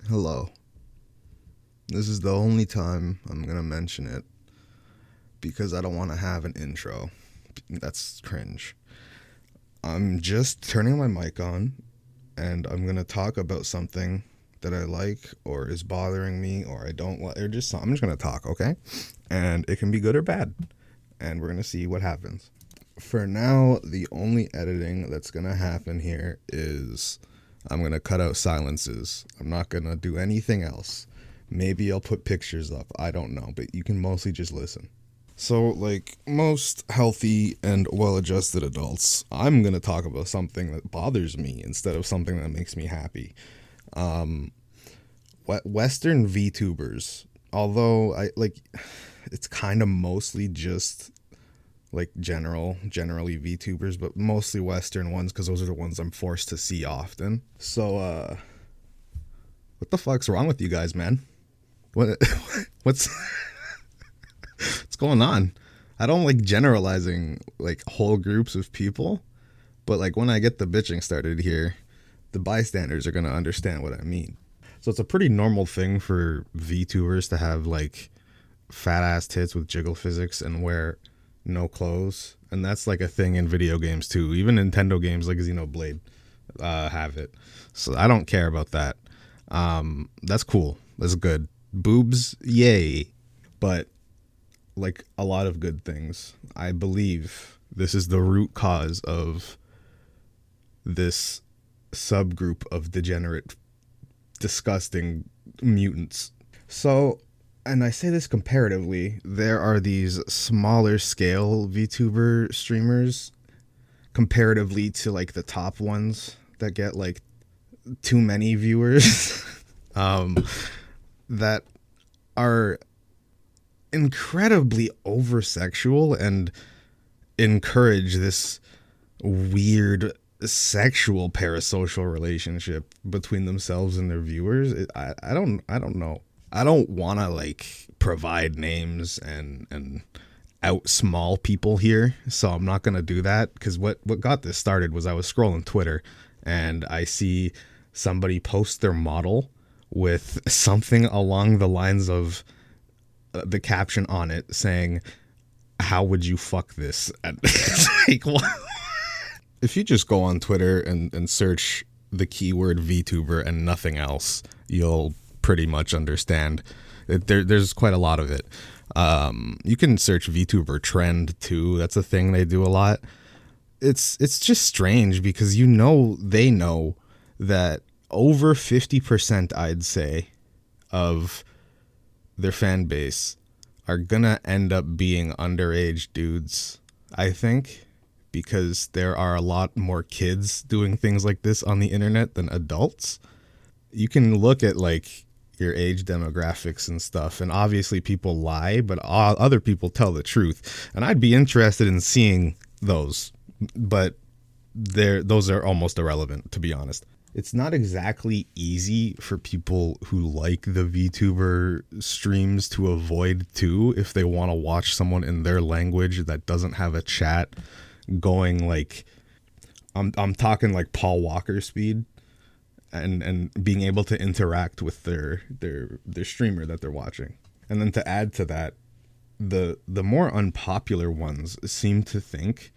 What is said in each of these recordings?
Hello. This is the only time I'm going to mention it because I don't want to have an intro. That's cringe. I'm just turning my mic on and I'm going to talk about something that I like or is bothering me or I don't like, or just I'm just going to talk, okay? And it can be good or bad. And we're going to see what happens. For now, the only editing that's going to happen here is I'm going to cut out silences. I'm not going to do anything else. Maybe I'll put pictures up. I don't know, but you can mostly just listen. So, like most healthy and well-adjusted adults, I'm going to talk about something that bothers me instead of something that makes me happy. Western VTubers, although it's kind of mostly just like generally VTubers, but mostly Western ones because those are the ones I'm forced to see often. So, what the fuck's wrong with you guys, man? What's what's going on? I don't like generalizing like whole groups of people, but like when I get the bitching started here, the bystanders are gonna understand what I mean. So it's a pretty normal thing for VTubers to have like fat ass tits with jiggle physics and wear no clothes, and that's like a thing in video games too. Even Nintendo games like Xenoblade have it. So I don't care about that. That's cool. That's good. Boobs, yay. But like a lot of good things, I believe this is the root cause of this subgroup of degenerate, disgusting mutants. So, and I say this comparatively, there are these smaller scale VTuber streamers comparatively to like the top ones that get like too many viewers. That are incredibly over sexual and encourage this weird sexual parasocial relationship between themselves and their viewers. I don't know. I don't want to like provide names and out small people here, so I'm not gonna do that, because what got this started was I was scrolling Twitter and I see somebody post their model with something along the lines of the caption on it saying, "How would you fuck this?" And it's like, what? If you just go on Twitter and search the keyword VTuber and nothing else, you'll pretty much understand. There's quite a lot of it. You can search VTuber trend too. That's a thing they do a lot. It's just strange because they know that over 50%, I'd say, of their fan base are gonna end up being underage dudes, I think, because there are a lot more kids doing things like this on the internet than adults. You can look at like your age demographics and stuff, and obviously people lie, but other people tell the truth, and I'd be interested in seeing those, but those are almost irrelevant, to be honest. It's not exactly easy for people who like the VTuber streams to avoid too, if they want to watch someone in their language that doesn't have a chat going like, I'm talking like Paul Walker speed, and being able to interact with their streamer that they're watching. And then to add to that, the more unpopular ones seem to think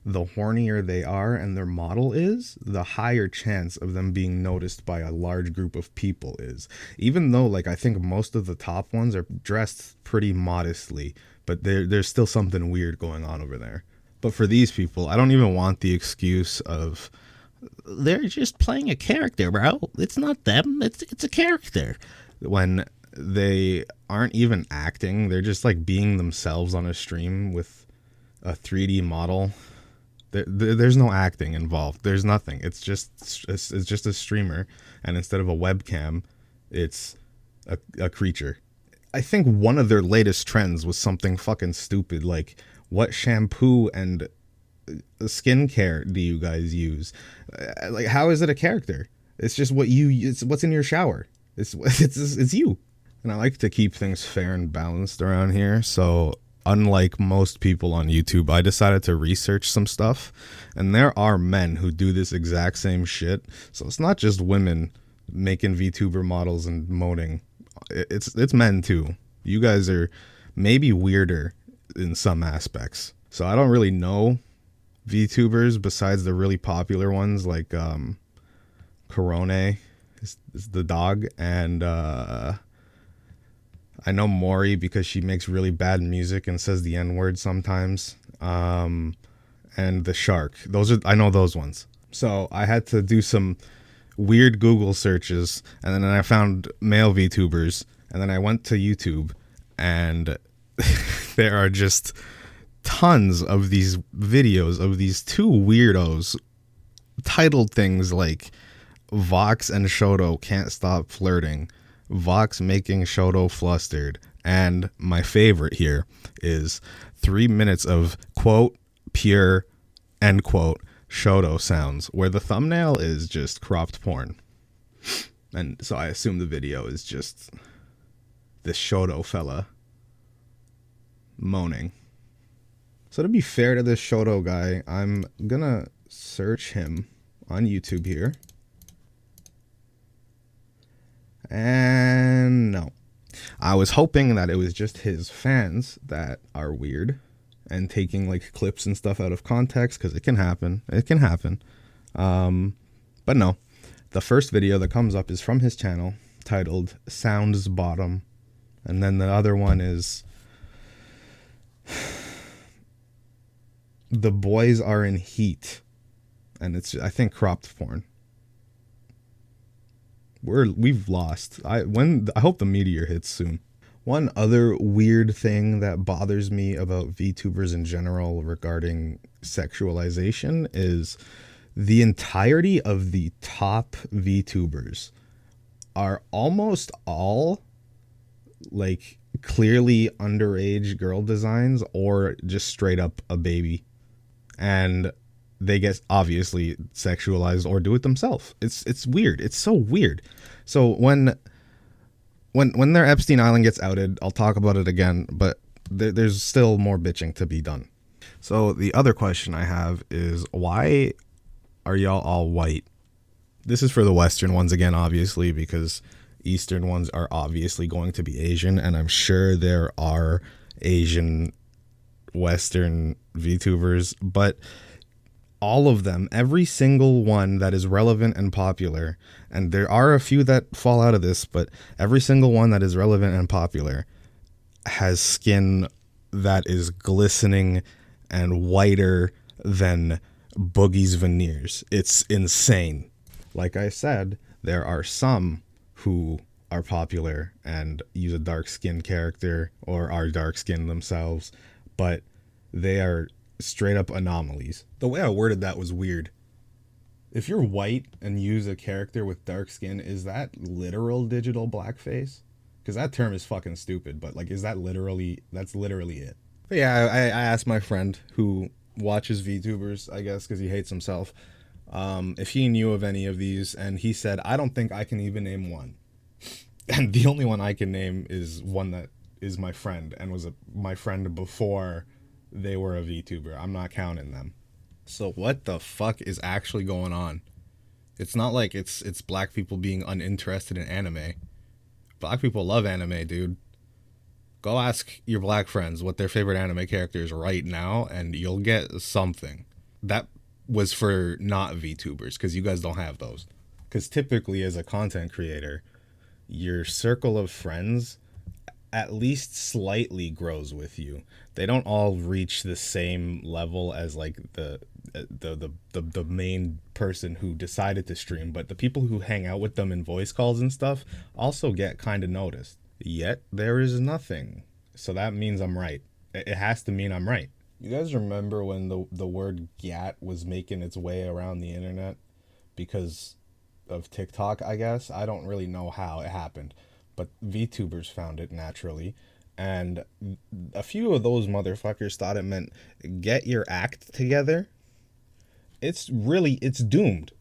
the hornier they are and their model is, the higher chance of them being noticed by a large group of people is. Even though, like, I think most of the top ones are dressed pretty modestly, but there's still something weird going on over there. But for these people, I don't even want the excuse of, they're just playing a character, bro. It's not them. It's a character. When they aren't even acting, they're just like being themselves on a stream with a 3D model. There's no acting involved. There's nothing. It's just a streamer, and instead of a webcam, it's a creature. I think one of their latest trends was something fucking stupid like, what shampoo and skincare do you guys use? Like, how is it a character? It's just it's what's in your shower. It's you. And I like to keep things fair and balanced around here, so unlike most people on YouTube, I decided to research some stuff, and there are men who do this exact same shit. So it's not just women making VTuber models and moaning. It's men too. You guys are maybe weirder in some aspects. So I don't really know VTubers besides the really popular ones like Corone is the dog, and I know Mori because she makes really bad music and says the N-word sometimes. And the shark. I know those ones. So I had to do some weird Google searches, and then I found male VTubers, and then I went to YouTube, and there are just tons of these videos of these two weirdos titled things like Vox and Shoto can't stop flirting, Vox making Shoto flustered, and my favorite here is 3 minutes of quote pure end quote Shoto sounds, where the thumbnail is just cropped porn. And so I assume the video is just this Shoto fella moaning. So to be fair to this Shoto guy, I'm gonna search him on YouTube here. And no. I was hoping that it was just his fans that are weird and taking like clips and stuff out of context, because it can happen. But no. The first video that comes up is from his channel titled Sounds Bottom. And then the other one is The Boys Are in Heat. And it's, I think, cropped porn. We've lost. I hope the meteor hits soon. One other weird thing that bothers me about VTubers in general regarding sexualization is the entirety of the top VTubers are almost all like clearly underage girl designs or just straight up a baby. And they get obviously sexualized or do it themselves. It's weird. It's so weird. So when their Epstein Island gets outed, I'll talk about it again, but there's still more bitching to be done. So the other question I have is, why are y'all all white? This is for the Western ones again, obviously, because Eastern ones are obviously going to be Asian, and I'm sure there are Asian Western VTubers, but all of them, every single one that is relevant and popular, and there are a few that fall out of this, but every single one that is relevant and popular has skin that is glistening and whiter than Boogie's veneers. It's insane. Like I said, there are some who are popular and use a dark skin character or are dark skinned themselves, but they are straight up anomalies. The way I worded that was weird. If you're white and use a character with dark skin, is that literal digital blackface? Because that term is fucking stupid, but like, is that literally, that's literally it. But yeah, I asked my friend who watches VTubers, I guess, because he hates himself, if he knew of any of these, and he said, I don't think I can even name one. And the only one I can name is one that is my friend and was my friend before they were a VTuber. I'm not counting them. So what the fuck is actually going on? It's not like it's black people being uninterested in anime. Black people love anime, dude. Go ask your black friends what their favorite anime character is right now, and you'll get something. That was for not VTubers, because you guys don't have those. Because typically as a content creator, your circle of friends at least slightly grows with you. They don't all reach the same level as like the main person who decided to stream, but the people who hang out with them in voice calls and stuff also get kind of noticed. Yet there is nothing. So that means I'm right. It has to mean I'm right. You guys remember when the word gat was making its way around the internet because of TikTok, I guess? I don't really know how it happened, but VTubers found it naturally, and a few of those motherfuckers thought it meant get your act together. It's doomed.